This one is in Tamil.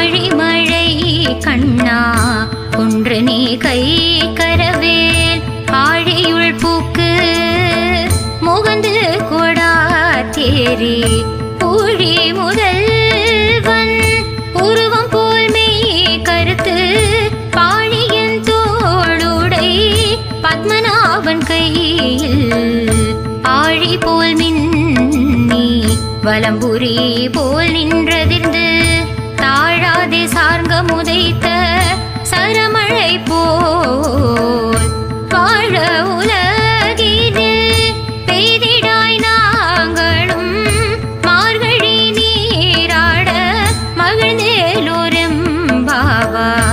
ஆழிமழை கண்ணா ஒன்று நீ கை கரவேல் ஆழியுள் பூக்கு முகந்து கொடா தேரி ஊழி முதல்வன் உருவம் போல் மெய் கருத்து பாழியன் தோளுடை பத்மநாபன் கையில் ஆழி போல் மின்னி வலம்புரி போல் நின்றதிர்ந்து தாழாதே சார்ங்க முதைத்த சரமழை போல் வாழ உலகினில் பெய்திடாய் நாங்களும் மார்கழி நீராட மகிழ்ந்தேலோரெம்பாவாய்.